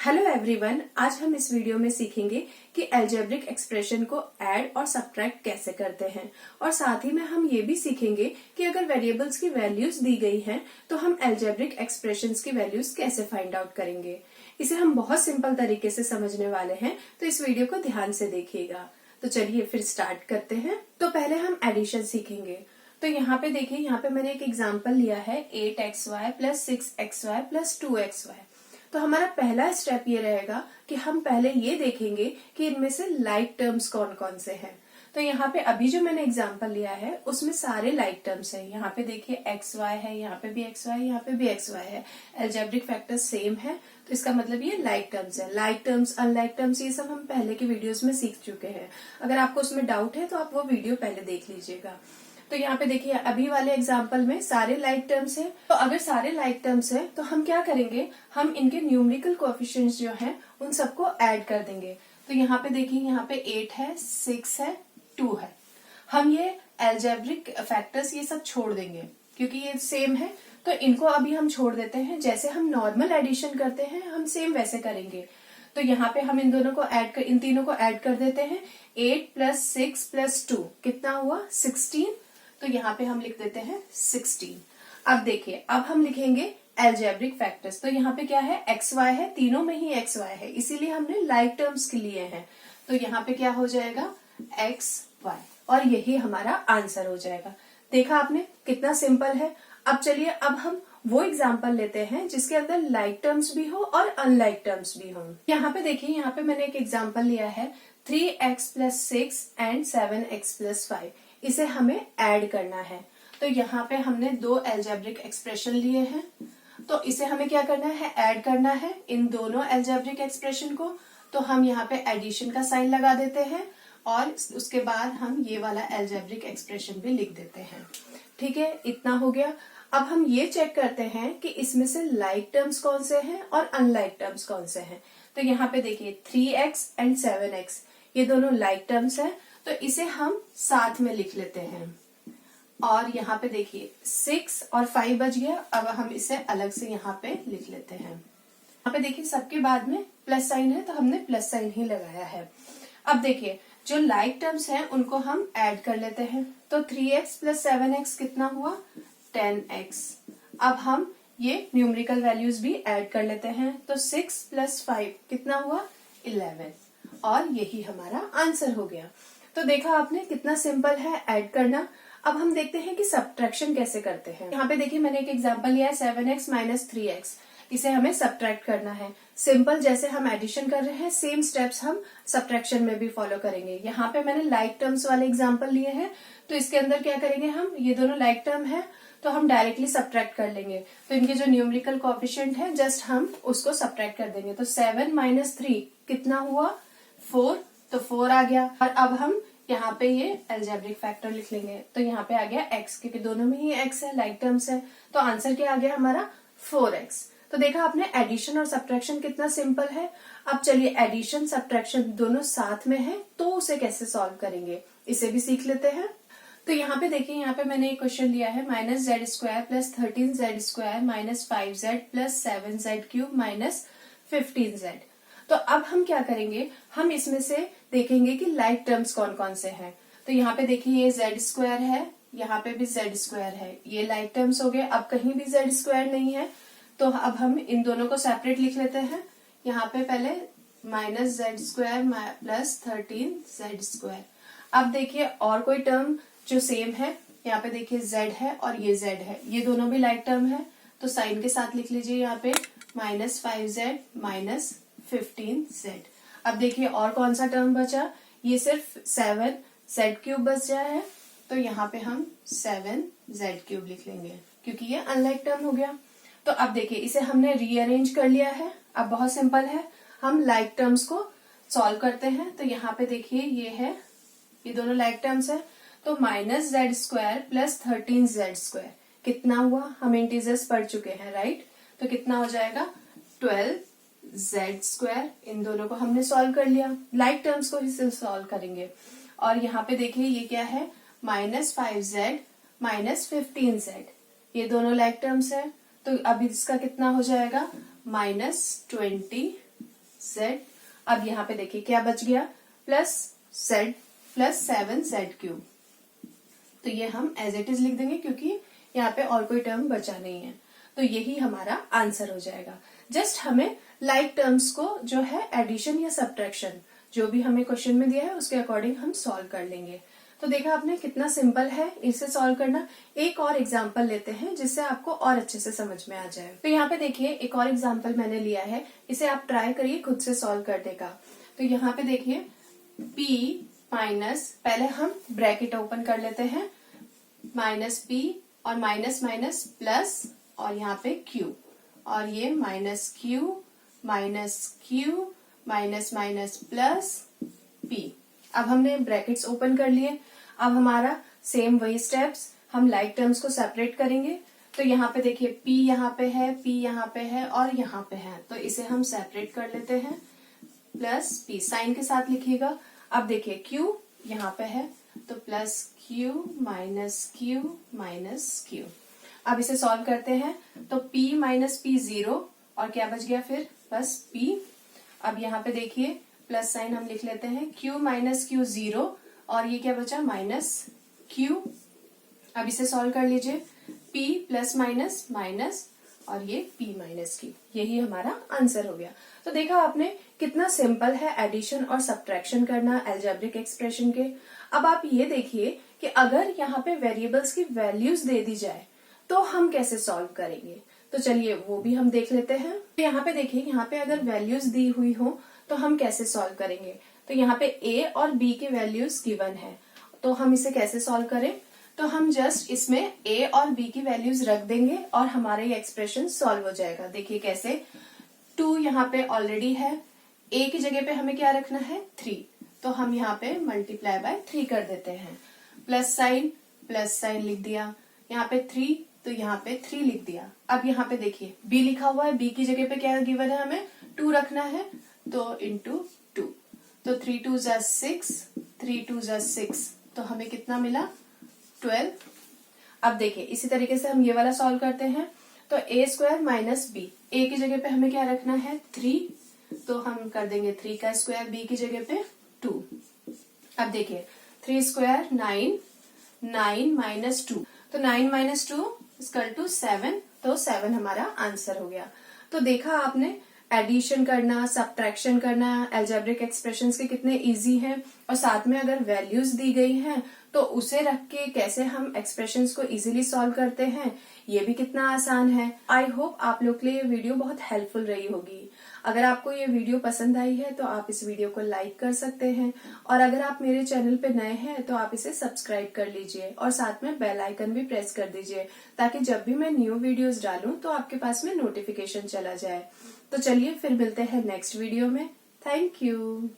Hello everyone, आज हम इस वीडियो में सीखेंगे कि अलजेब्रिक एक्सप्रेशन को ऐड और सब्ट्रैक्ट कैसे करते हैं और साथ ही में हम ये भी सीखेंगे कि अगर वेरिएबल्स की वैल्यूज दी गई हैं तो हम अलजेब्रिक एक्सप्रेशंस की वैल्यूज कैसे फाइंड आउट करेंगे। इसे हम बहुत सिंपल तरीके से समझने वाले हैं, तो इस वीडियो को ध्यान से देखिएगा। तो चलिए फिर स्टार्ट करते हैं। तो पहले हम एडिशन सीखेंगे। तो यहाँ पे देखिए, यहाँ पे मैंने एक एग्जाम्पल लिया है 8xy plus 6xy plus 2xy। तो हमारा पहला स्टेप ये रहेगा कि हम पहले ये देखेंगे कि इनमें से लाइक टर्म्स कौन कौन से हैं। तो यहाँ पे अभी जो मैंने एग्जांपल लिया है उसमें सारे लाइक टर्म्स हैं। यहाँ पे देखिए xy है, यहाँ पे भी xy है, यहाँ पे भी xy है। अलजेब्रिक फैक्टर्स सेम है, तो इसका मतलब ये लाइक टर्म्स है। लाइक टर्म्स, अनलाइक टर्म्स, ये सब हम पहले के वीडियोज में सीख चुके हैं। अगर आपको उसमें डाउट है तो आप वो वीडियो पहले देख लीजिएगा। तो यहाँ पे देखिए अभी वाले एग्जाम्पल में सारे लाइक टर्म्स हैं। तो अगर सारे लाइक टर्म्स हैं तो हम क्या करेंगे, हम इनके न्यूमेरिकल कोएफिशिएंट्स जो हैं उन सबको ऐड कर देंगे। तो यहाँ पे देखिए, यहाँ पे 8 है, 6 है, 2 है। हम ये अलजेब्रिक फैक्टर्स ये सब छोड़ देंगे क्योंकि ये सेम है, तो इनको अभी हम छोड़ देते हैं। जैसे हम नॉर्मल एडिशन करते हैं हम सेम वैसे करेंगे। तो यहाँ पे हम इन तीनों को ऐड कर देते हैं। 8 प्लस 6 प्लस 2 कितना हुआ, 16। तो यहाँ पे हम लिख देते हैं 16। अब देखिए, अब हम लिखेंगे अलजेब्रिक फैक्टर्स। तो यहाँ पे क्या है, xy है, तीनों में ही xy है, इसीलिए हमने लाइक टर्म्स के लिए हैं। तो यहाँ पे क्या हो जाएगा, xy, और यही हमारा आंसर हो जाएगा। देखा आपने कितना सिंपल है। अब चलिए, अब हम वो एग्जाम्पल लेते हैं जिसके अंदर लाइक टर्म्स भी हो और अनलाइक टर्म्स भी हो। यहाँ पे देखिए, यहाँ पे मैंने एक एग्जाम्पल लिया है 3x plus 6 and 7x plus 5। इसे हमें ऐड करना है। तो यहाँ पे हमने दो अलजेब्रिक एक्सप्रेशन लिए हैं, तो इसे हमें क्या करना है, ऐड करना है इन दोनों अलजेब्रिक एक्सप्रेशन को। तो हम यहाँ पे एडिशन का साइन लगा देते हैं और उसके बाद हम ये वाला अलजेब्रिक एक्सप्रेशन भी लिख देते हैं। ठीक है, इतना हो गया। अब हम ये चेक करते हैं कि इसमें से लाइक टर्म्स कौन से हैं और अनलाइक टर्म्स कौन से हैं। तो यहाँ पे देखिए 3x एंड 7x, ये दोनों लाइक टर्म्स हैं, तो इसे हम साथ में लिख लेते हैं। और यहाँ पे देखिए 6 और 5 बच गया, अब हम इसे अलग से यहाँ पे लिख लेते हैं। यहाँ पे देखिए सबके बाद में प्लस साइन है, तो हमने प्लस साइन ही लगाया है। अब देखिए जो लाइक टर्म्स हैं उनको हम ऐड कर लेते हैं। तो 3x प्लस 7x कितना हुआ, 10x। अब हम ये न्यूमेरिकल वैल्यूज भी ऐड कर लेते हैं। तो 6 प्लस 5 कितना हुआ, 11, और यही हमारा आंसर हो गया। तो देखा आपने कितना सिंपल है ऐड करना। अब हम देखते हैं कि सब्ट्रैक्शन कैसे करते हैं। यहाँ पे देखिए मैंने एक एग्जांपल लिया है 7x माइनस 3x। इसे हमें सब्ट्रैक्ट करना है। सिंपल जैसे हम एडिशन कर रहे हैं सेम स्टेप्स हम सब्ट्रैक्शन में भी फॉलो करेंगे। यहाँ पे मैंने लाइक टर्म्स वाले एग्जाम्पल लिए हैं, तो इसके अंदर क्या करेंगे, हम ये दोनों लाइक टर्म है तो हम डायरेक्टली सब्ट्रैक्ट कर लेंगे। तो इनके जो न्यूमेरिकल कोएफिशिएंट है जस्ट हम उसको सब्ट्रैक्ट कर देंगे। तो 7 माइनस 3 कितना हुआ, 4। तो 4 आ गया। और अब हम यहाँ पे ये अलजेब्रिक फैक्टर लिख लेंगे। तो यहाँ पे आ गया x, क्योंकि दोनों में ही x है, लाइक टर्म्स है। तो आंसर क्या आ गया हमारा, 4x। तो देखा आपने एडिशन और सब्ट्रैक्शन कितना सिंपल है। अब चलिए एडिशन सब्ट्रैक्शन दोनों साथ में है तो उसे कैसे सॉल्व करेंगे, इसे भी सीख लेते हैं। तो यहाँ पे देखिए, यहाँ पे मैंने एक क्वेश्चन लिया है -z² plus 13z² minus 5z plus 7z³ minus 15z। तो अब हम क्या करेंगे, हम इसमें से देखेंगे कि लाइक टर्म्स कौन कौन से हैं। तो यहाँ पे देखिए ये z² है, यहाँ पे भी z² है, ये लाइक टर्म्स हो गए। अब कहीं भी z² नहीं है, तो अब हम इन दोनों को सेपरेट लिख लेते हैं। यहाँ पे पहले -z² प्लस 13z²। अब देखिए और कोई टर्म जो सेम है, यहाँ पे देखिए z है और ये z है, ये दोनों भी लाइक टर्म है, तो साइन के साथ लिख लीजिए यहाँ पे -5z माइनस 15z। अब देखिए और कौन सा टर्म बचा, ये सिर्फ 7z³ बच गया है, तो यहाँ पे हम 7z³ लिख लेंगे क्योंकि ये अनलाइक टर्म हो गया। तो अब देखिए इसे हमने रीअरेंज कर लिया है। अब बहुत सिंपल है, हम लाइक टर्म्स को सॉल्व करते हैं। तो यहाँ पे देखिए ये है, ये दोनों लाइक टर्म्स है, तो -z² प्लस 13z² कितना हुआ, हम इंटीजर्स पढ़ चुके हैं राइट। तो कितना हो जाएगा, 12z²। इन दोनों को हमने सॉल्व कर लिया, लाइक टर्म्स को ही सॉल्व करेंगे। और यहाँ पे देखिए ये क्या है, -5z माइनस 15z, ये दोनों लाइक टर्म्स है। तो अब इसका कितना हो जाएगा, -20z। z। अब यहाँ पे देखिए क्या बच गया, प्लस z प्लस 7z³। तो ये हम एज इट इज लिख देंगे क्योंकि यहाँ पे और कोई टर्म बचा नहीं है। तो यही हमारा आंसर हो जाएगा। जस्ट हमें लाइक टर्म्स को जो है एडिशन या सब्ट्रैक्शन जो भी हमें क्वेश्चन में दिया है उसके अकॉर्डिंग हम सॉल्व कर लेंगे। तो देखा आपने कितना सिंपल है इसे सॉल्व करना। एक और एग्जांपल लेते हैं जिससे आपको और अच्छे से समझ में आ जाए। तो यहाँ पे देखिए एक और एग्जांपल मैंने लिया है, इसे आप ट्राई करिए खुद से सॉल्व करने का। तो यहाँ पे देखिए p माइनस, पहले हम ब्रैकेट ओपन कर लेते हैं, माइनस p और माइनस माइनस प्लस और यहाँ पे q, और ये minus q minus minus plus p। अब हमने ब्रैकेट्स ओपन कर लिए। अब हमारा सेम वही स्टेप्स, हम लाइक टर्म्स को सेपरेट करेंगे। तो यहाँ पे देखिए p यहाँ पे है, p यहाँ पे है और यहाँ पे है, तो इसे हम सेपरेट कर लेते हैं। प्लस p साइन के साथ लिखिएगा। अब देखिए q यहाँ पे है तो प्लस q माइनस q। अब इसे सॉल्व करते हैं तो p माइनस p 0 और क्या बच गया फिर बस p। अब यहाँ पे देखिए प्लस साइन हम लिख लेते हैं, q माइनस q 0 और ये क्या बचा माइनस q। अब इसे सॉल्व कर लीजिए, p प्लस माइनस माइनस और ये p माइनस q, यही हमारा आंसर हो गया। तो देखा आपने कितना सिंपल है एडिशन और सब्ट्रैक्शन करना अलजेब्रिक एक्सप्रेशन के। अब आप ये देखिए कि अगर यहाँ पे वेरिएबल्स की वैल्यूज दे दी जाए तो हम कैसे सॉल्व करेंगे। तो चलिए वो भी हम देख लेते हैं। तो यहाँ पे देखिए, यहाँ पे अगर वैल्यूज दी हुई हो तो हम कैसे सॉल्व करेंगे। तो यहाँ पे a और b की वैल्यूज गिवन है, तो हम इसे कैसे सॉल्व करें। तो हम जस्ट इसमें a और b की वैल्यूज रख देंगे और हमारा ये एक्सप्रेशन सॉल्व हो जाएगा। देखिए कैसे, 2 यहाँ पे ऑलरेडी है, a की जगह पे हमें क्या रखना है 3, तो हम यहाँ पे मल्टीप्लाई बाय 3 कर देते हैं। प्लस साइन लिख दिया, यहाँ पे 3 तो यहाँ पे 3 लिख दिया। अब यहाँ पे देखिए b लिखा हुआ है, b की जगह पे क्या गिवन है हमें 2 रखना है, तो इंटू 2, तो 3 2 जा 6, 3 2 जा 6, तो हमें कितना मिला 12। अब देखिए इसी तरीके से हम ये वाला सॉल्व करते हैं। तो a square minus b, a की जगह पे हमें क्या रखना है 3, तो हम कर देंगे 3 का स्क्वायर, b की जगह पे 2। अब देखिए 3 स्क्वायर 9 माइनस 2, तो 9 माइनस 2 इक्वल टू 7, तो 7 हमारा आंसर हो गया। तो देखा आपने एडिशन करना, सब्ट्रैक्शन करना अलजेब्रिक एक्सप्रेशंस के कितने इजी हैं, और साथ में अगर वैल्यूज दी गई हैं तो उसे रख के कैसे हम एक्सप्रेशंस को इजीली सॉल्व करते हैं, ये भी कितना आसान है। आई होप आप लोग के लिए ये वीडियो बहुत हेल्पफुल रही होगी। अगर आपको ये वीडियो पसंद आई है तो आप इस वीडियो को लाइक कर सकते हैं, और अगर आप मेरे चैनल पे नए हैं तो आप इसे सब्सक्राइब कर लीजिए और साथ में बेल आइकन भी प्रेस कर दीजिए, ताकि जब भी मैं न्यू वीडियोस डालूं तो आपके पास में नोटिफिकेशन चला जाए। तो चलिए फिर मिलते हैं नेक्स्ट वीडियो में। Thank you.